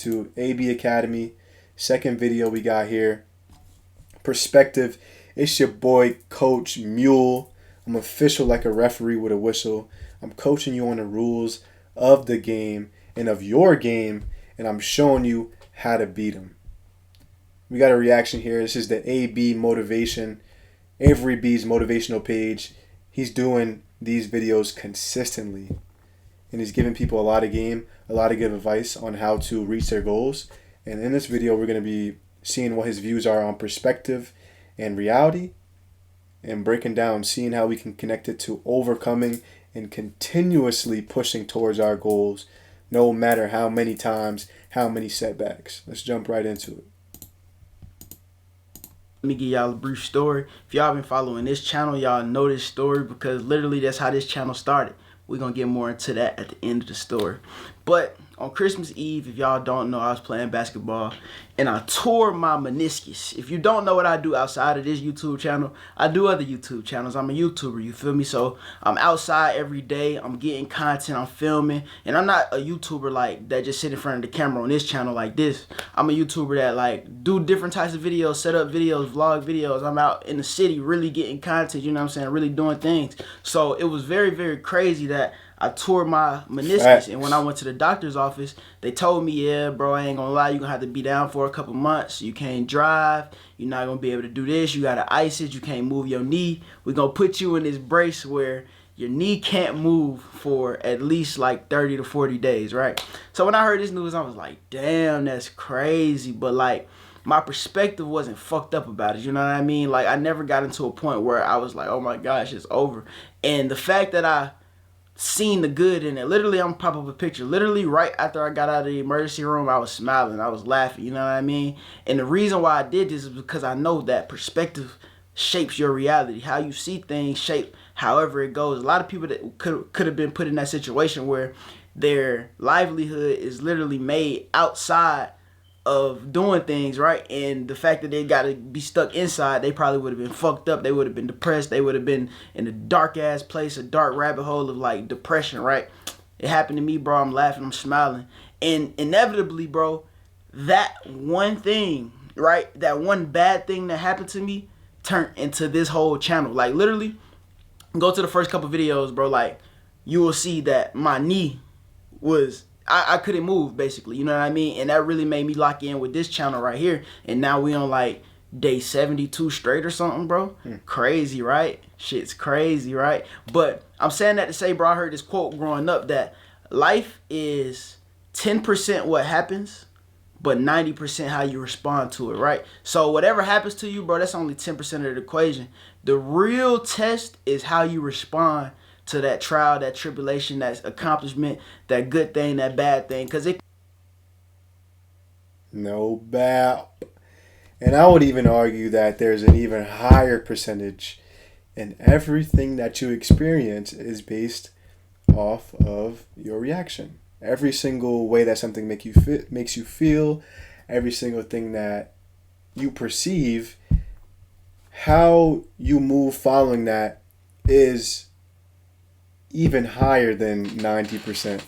into AB Academy. Second video we got here. Perspective. It's your boy, Coach Mule. I'm official like a referee with a whistle. I'm coaching you on the rules of the game and of your game, and I'm showing you how to beat them. We got a reaction here. This is the AB Motivation, Avery B's motivational page. He's doing these videos consistently, and he's giving people a lot of game, a lot of good advice on how to reach their goals. And in this video, we're going to be seeing what his views are on perspective and reality, and breaking down, seeing how we can connect it to overcoming and continuously pushing towards our goals, no matter how many times, how many setbacks. Let's jump right into it. Let me give y'all a brief story. If y'all been following this channel, y'all know this story because literally that's how this channel started. We're going to get more into that at the end of the story. But on Christmas Eve, if y'all don't know, I was playing basketball and I tore my meniscus. If you don't know what I do outside of this YouTube channel, I do other YouTube channels. I'm a YouTuber, you feel me? So I'm outside every day. I'm getting content, I'm filming. And I'm not a YouTuber like that just sit in front of the camera on this channel like this. I'm a YouTuber that like do different types of videos, set up videos, vlog videos. I'm out in the city really getting content, you know what I'm saying? Really doing things. So it was very, very crazy that I tore my meniscus, and when I went to the doctor's office, they told me, yeah, bro, I ain't gonna lie, you're gonna have to be down for a couple months. You can't drive. You're not gonna be able to do this. You gotta ice it. You can't move your knee. We're gonna put you in this brace where your knee can't move for at least like 30 to 40 days, right? So when I heard this news, I was like, damn, that's crazy. But like, my perspective wasn't fucked up about it, you know what I mean? Like, I never got into a point where I was like, oh my gosh, it's over. And the fact that I seen the good in it. Literally, I'm pop up a picture. Literally, right after I got out of the emergency room, I was smiling. I was laughing. You know what I mean? And the reason why I did this is because I know that perspective shapes your reality. How you see things shape however it goes. A lot of people that could have been put in that situation where their livelihood is literally made outside of doing things, right? And the fact that they got to be stuck inside, they probably would have been fucked up. They would have been depressed. They would have been in a dark ass place, a dark rabbit hole of like depression, right? It happened to me, bro. I'm laughing, I'm smiling. And inevitably, bro, that one thing, right? That one bad thing that happened to me turned into this whole channel. Like literally, go to the first couple videos, bro. Like you will see that my knee was I couldn't move basically, you know what I mean? And that really made me lock in with this channel right here. And now we on like day 72 straight or something, bro. Crazy, right? Shit's crazy, right? But I'm saying that to say, bro, I heard this quote growing up that life is 10% what happens, but 90% how you respond to it, right? So whatever happens to you, bro, that's only 10% of the equation. The real test is how you respond to that trial, that tribulation, that accomplishment, that good thing, that bad thing, because it. No bap. And I would even argue that there's an even higher percentage, and everything that you experience is based off of your reaction. Every single way that something makes you feel, every single thing that you perceive, how you move following that is even higher than 90%.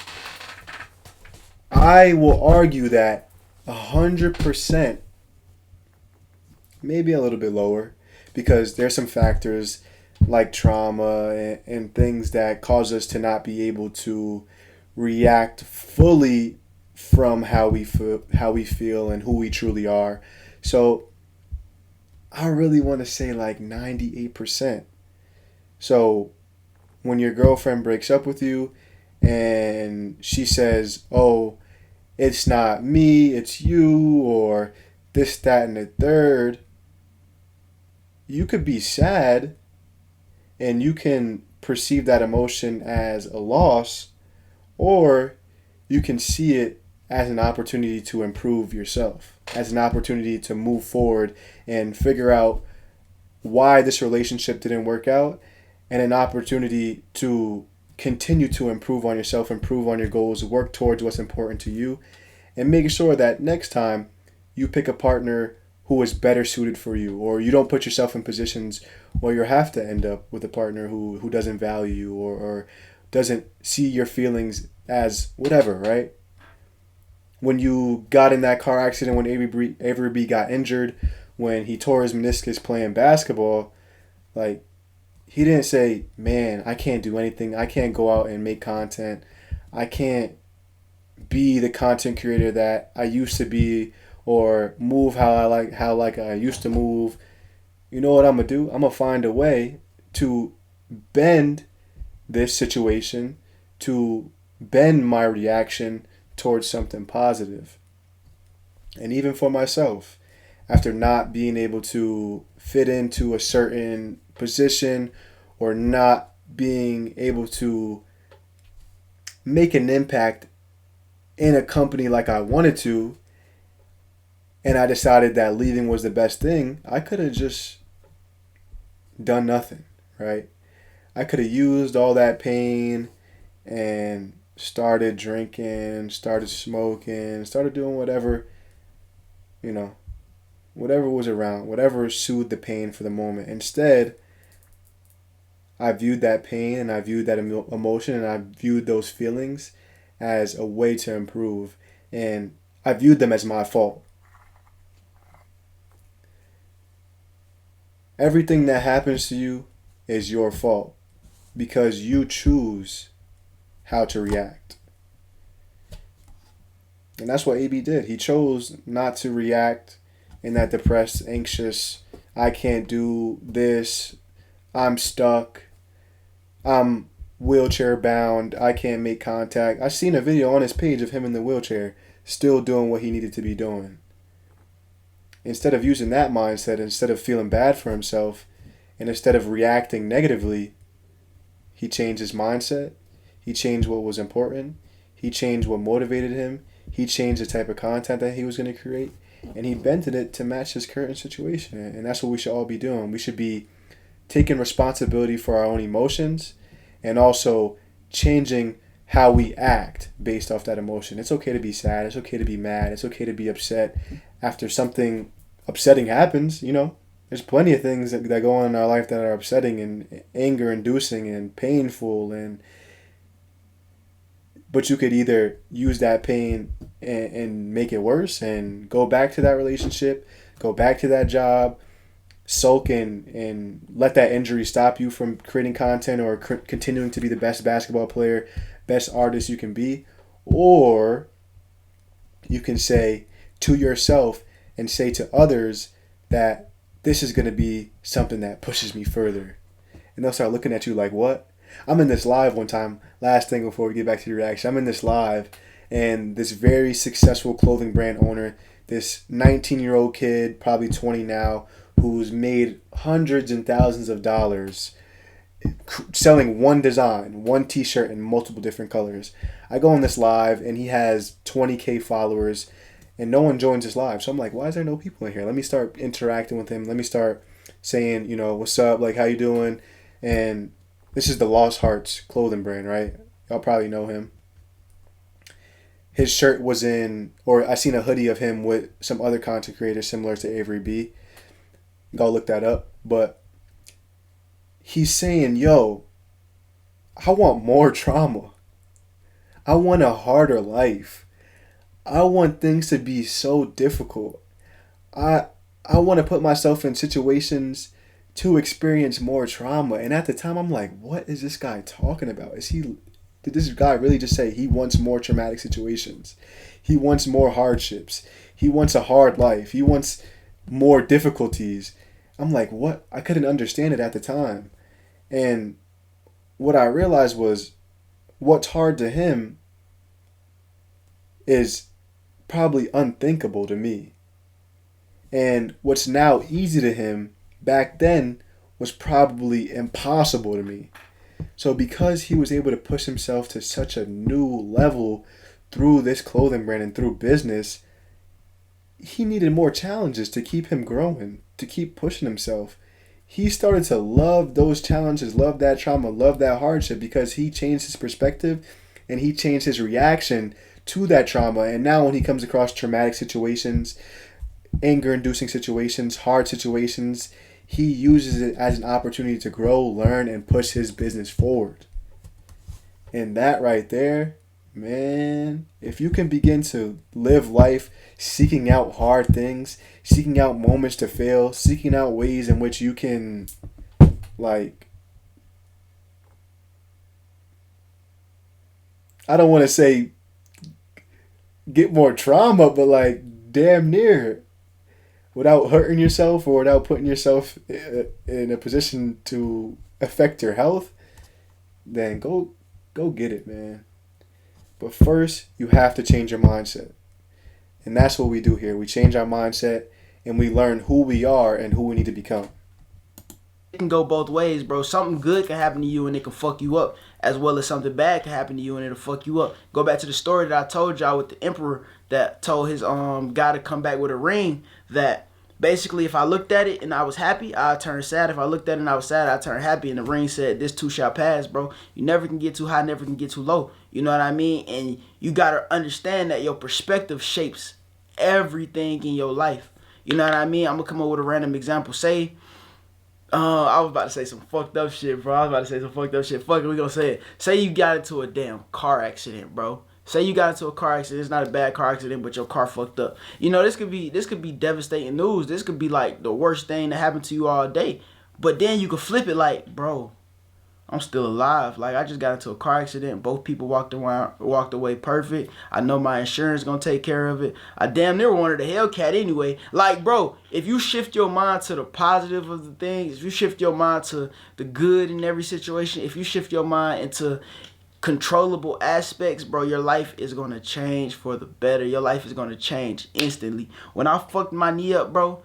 I will argue that 100%, maybe a little bit lower, because there's some factors like trauma and things that cause us to not be able to react fully from how we feel and who we truly are. So I really want to say like 98%. So when your girlfriend breaks up with you and she says, oh, it's not me, it's you, or this, that, and the third, you could be sad and you can perceive that emotion as a loss, or you can see it as an opportunity to improve yourself, as an opportunity to move forward and figure out why this relationship didn't work out, and an opportunity to continue to improve on yourself, improve on your goals, work towards what's important to you, and making sure that next time you pick a partner who is better suited for you, or you don't put yourself in positions where you have to end up with a partner who doesn't value you, or doesn't see your feelings as whatever, right? when you got in that car accident, when Avery B got injured, when he tore his meniscus playing basketball, like, he didn't say, man, I can't do anything. I can't go out and make content. I can't be the content creator that I used to be, or move how I used to move. You know what I'm gonna do? I'm gonna find a way to bend this situation, to bend my reaction towards something positive. And even for myself, after not being able to fit into a certain position, or not being able to make an impact in a company like I wanted to, and I decided that leaving was the best thing, I could have just done nothing, right? I could have used all that pain and started drinking, started smoking, started doing whatever, you know, whatever was around, whatever soothed the pain for the moment. Instead, I viewed that pain and I viewed that emotion and I viewed those feelings as a way to improve. And I viewed them as my fault. Everything that happens to you is your fault because you choose how to react. And that's what AB did. He chose not to react in that depressed, anxious, I can't do this, I'm stuck, I'm wheelchair bound, I can't make contact. I seen a video on his page of him in the wheelchair still doing what he needed to be doing. Instead of using that mindset, instead of feeling bad for himself, and instead of reacting negatively, he changed his mindset. He changed what was important. He changed what motivated him. He changed the type of content that he was going to create. And he bended it to match his current situation. And that's what we should all be doing. We should be taking responsibility for our own emotions and also changing how we act based off that emotion. It's okay to be sad. It's okay to be mad. It's okay to be upset after something upsetting happens. You know, there's plenty of things that go on in our life that are upsetting and anger inducing and painful, but you could either use that pain and make it worse and go back to that relationship, go back to that job, sulk and let that injury stop you from creating content or continuing to be the best basketball player, best artist you can be. Or you can say to yourself and say to others that this is going to be something that pushes me further. And they'll start looking at you like, what? I'm in this live one time, last thing before we get back to the reaction. I'm in this live, and this very successful clothing brand owner, this 19-year-old kid, probably 20 now, who's made hundreds and thousands of dollars selling one design, one t-shirt in multiple different colors. I go on this live, and he has 20K followers, and no one joins his live. So I'm like, why is there no people in here? Let me start interacting with him. Let me start saying, you know, what's up? Like, how you doing? And this is the Lost Hearts clothing brand, right? Y'all probably know him. His shirt was or I seen a hoodie of him with some other content creators similar to Avery B. Go look that up. But he's saying, yo, I want more trauma. I want a harder life. I want things to be so difficult. I want to put myself in situations to experience more trauma. And at the time, I'm like, what is this guy talking about? Did this guy really just say he wants more traumatic situations? He wants more hardships. He wants a hard life. He wants more difficulties. I'm like, what? I couldn't understand it at the time. And what I realized was what's hard to him is probably unthinkable to me. And what's now easy to him back then was probably impossible to me. So because he was able to push himself to such a new level through this clothing brand and through business, he needed more challenges to keep him growing, to keep pushing himself. He started to love those challenges, love that trauma, love that hardship because he changed his perspective and he changed his reaction to that trauma. And now when he comes across traumatic situations, anger-inducing situations, hard situations, he uses it as an opportunity to grow, learn, and push his business forward. And that right there Man, if you can begin to live life seeking out hard things, seeking out moments to fail, seeking out ways in which you can, like, I don't want to say get more trauma, but like damn near without hurting yourself or without putting yourself in a position to affect your health, then go get it, man. But first, you have to change your mindset. And that's what we do here. We change our mindset and we learn who we are and who we need to become. It can go both ways, bro. Something good can happen to you and it can fuck you up, as well as something bad can happen to you and it'll fuck you up. Go back to the story that I told y'all with the emperor that told his guy to come back with a ring. That basically, if I looked at it and I was happy, I turned sad. If I looked at it and I was sad, I turned happy. And the ring said, "This too shall pass, bro. You never can get too high, never can get too low." You know what I mean? And you gotta understand that your perspective shapes everything in your life. You know what I mean? I'm gonna come up with a random example. Say I was about to say some fucked up shit, bro. I was about to say some fucked up shit. Fuck it, we gonna say it. Say you got into a damn car accident, bro. Say you got into a car accident. It's not a bad car accident, but your car fucked up. You know, this could be devastating news. This could be like the worst thing that happened to you all day. But then you could flip it like, bro, I'm still alive. Like I just got into a car accident. Both people walked away perfect. I know my insurance gonna take care of it. I damn near wanted a Hellcat anyway. Like, bro, if you shift your mind to the positive of the things, if you shift your mind to the good in every situation, if you shift your mind into controllable aspects, bro, your life is gonna change for the better. Your life is gonna change instantly. When I fucked my knee up, bro,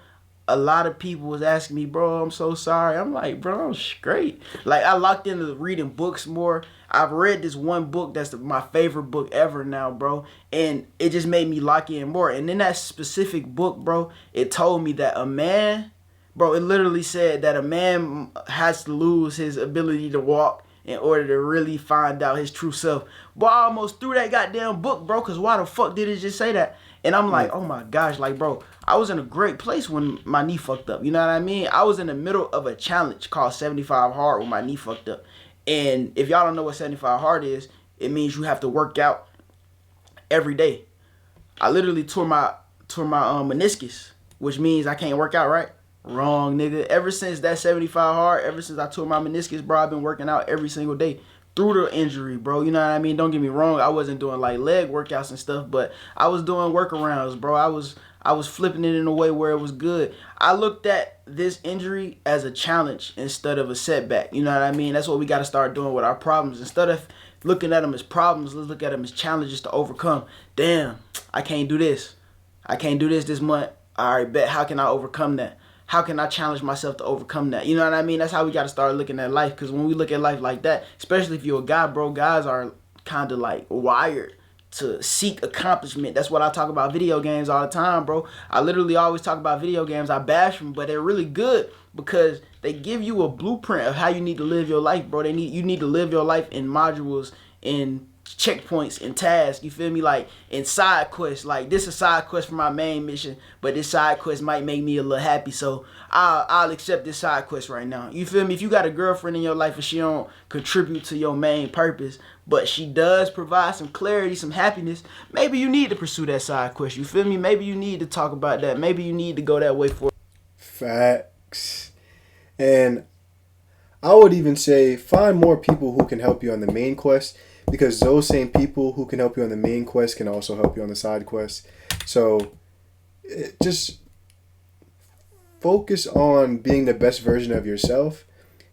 a lot of people was asking me, bro, I'm so sorry. I'm like, bro, I'm straight. Like, I locked into reading books more. I've read this one book that's my favorite book ever now, bro. And it just made me lock in more. And in that specific book, bro, it told me that a man, bro, it literally said that a man has to lose his ability to walk in order to really find out his true self. Boy, I almost threw that goddamn book, bro, because why the fuck did it just say that? And I'm like, oh my gosh, like, bro, I was in a great place when my knee fucked up. You know what I mean? I was in the middle of a challenge called 75 Hard when my knee fucked up. And if y'all don't know what 75 Hard is, it means you have to work out every day. I literally tore my meniscus, which means I can't work out, right? Wrong, nigga. Ever since that 75 Hard, ever since I tore my meniscus, bro, I've been working out every single day through the injury, bro. You know what I mean? Don't get me wrong. I wasn't doing like leg workouts and stuff, but I was doing workarounds, bro. I was flipping it in a way where it was good. I looked at this injury as a challenge instead of a setback. You know what I mean? That's what we got to start doing with our problems. Instead of looking at them as problems, let's look at them as challenges to overcome. Damn, I can't do this. I can't do this month. All right, bet. How can I overcome that? How can I challenge myself to overcome that? You know what I mean? That's how we got to start looking at life. Because when we look at life like that, especially if you're a guy, bro, guys are kind of like wired to seek accomplishment. That's what I talk about video games all the time, bro. I literally always talk about video games. I bash them, but they're really good because they give you a blueprint of how you need to live your life, bro. You need to live your life in modules, in checkpoints and tasks, you feel me, like in side quests. Like this is a side quest for my main mission, but this side quest might make me a little happy, so I'll accept this side quest right now, you feel me. If you got a girlfriend in your life and she don't contribute to your main purpose, but she does provide some clarity, some happiness, maybe you need to pursue that side quest, you feel me. Maybe you need to talk about that, maybe you need to go that way for Facts. And I would even say find more people who can help you on the main quest, because those same people who can help you on the main quest can also help you on the side quest. So just focus on being the best version of yourself.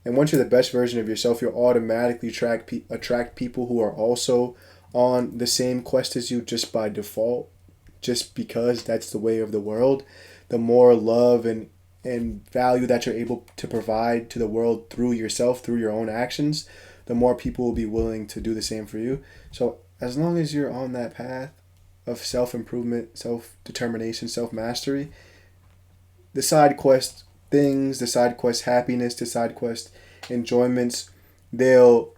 And once you're the best version of yourself, you'll automatically attract people who are also on the same quest as you just by default, just because that's the way of the world. The more love and value that you're able to provide to the world through yourself, through your own actions, the more people will be willing to do the same for you. So as long as you're on that path of self-improvement, self-determination, self-mastery, the side quest things, the side quest happiness, the side quest enjoyments, they'll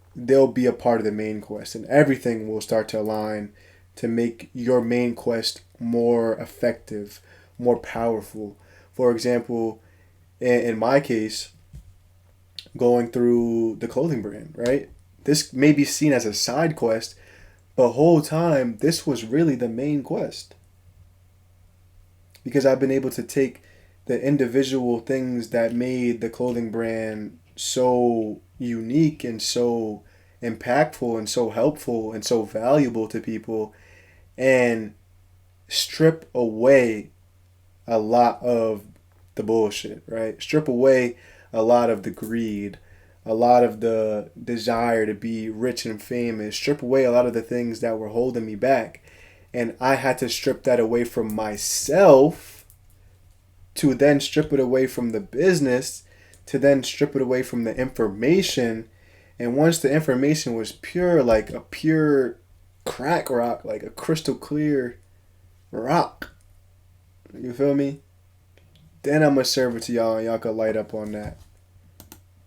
be a part of the main quest, and everything will start to align to make your main quest more effective, more powerful. For example, in my case, going through the clothing brand, right? This may be seen as a side quest, the whole time, this was really the main quest. Because I've been able to take the individual things that made the clothing brand so unique and so impactful and so helpful and so valuable to people and strip away a lot of the bullshit, right? Strip away a lot of the greed, a lot of the desire to be rich and famous, strip away a lot of the things that were holding me back. And I had to strip that away from myself to then strip it away from the business, to then strip it away from the information. And once the information was pure, like a pure crack rock, like a crystal clear rock, you feel me? Then I'm going to serve it to y'all and y'all can light up on that.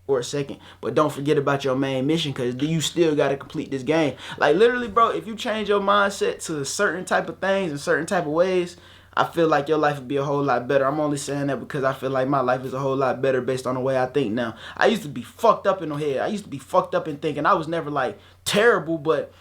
For a second, but don't forget about your main mission, because you still got to complete this game. Like literally, bro, if you change your mindset to certain type of things and certain type of ways, I feel like your life would be a whole lot better. I'm only saying that because I feel like my life is a whole lot better based on the way I think now. I used to be fucked up in the head. I used to be fucked up in thinking. I was never like terrible, but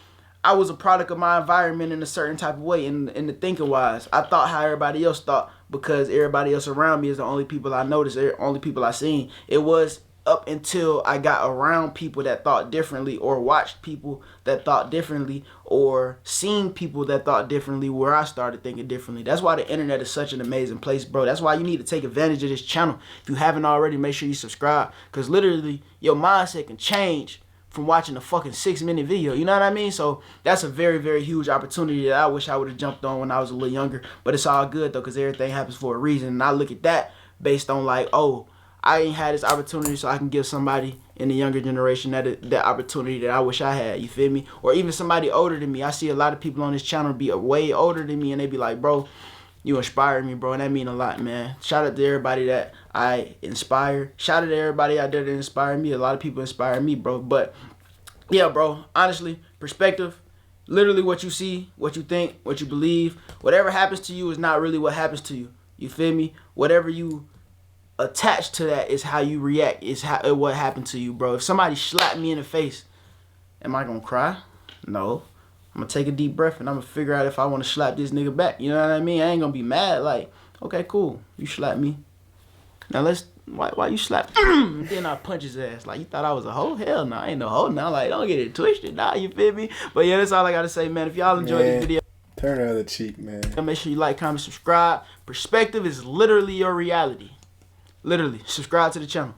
I was a product of my environment in a certain type of way, in the thinking wise. I thought how everybody else thought because everybody else around me is the only people I noticed, the only people I seen. It was up until I got around people that thought differently, or watched people that thought differently, or seen people that thought differently, where I started thinking differently. That's why the internet is such an amazing place, bro. That's why you need to take advantage of this channel. If you haven't already, make sure you subscribe, because literally your mindset can change from watching a fucking 6-minute video. You know what I mean? So that's a very, very huge opportunity that I wish I would have jumped on when I was a little younger. But it's all good though, because everything happens for a reason. And I look at that based on like, oh, I ain't had this opportunity, so I can give somebody in the younger generation that opportunity that I wish I had. You feel me? Or even somebody older than me. I see a lot of people on this channel be way older than me, and they be like, bro, you inspire me, bro, and that mean a lot, man. Shout out to everybody that I inspire. Shout out to everybody out there that inspire me. A lot of people inspire me, bro. But yeah, bro, honestly, perspective, literally what you see, what you think, what you believe, whatever happens to you is not really what happens to you. You feel me? Whatever you attach to that is how you react, is how what happened to you, bro. If somebody slapped me in the face, am I gonna cry? No. I'm gonna take a deep breath and I'm gonna figure out if I want to slap this nigga back. You know what I mean? I ain't gonna be mad. Like, okay, cool, you slap me. Now why you slap? And then I punch his ass. Like, you thought I was a hoe? Hell no, I ain't no hoe now. Like, don't get it twisted, nah. You feel me? But yeah, that's all I gotta say, man. If y'all enjoyed this video, turn the other cheek, man. Make sure you like, comment, subscribe. Perspective is literally your reality. Literally, subscribe to the channel.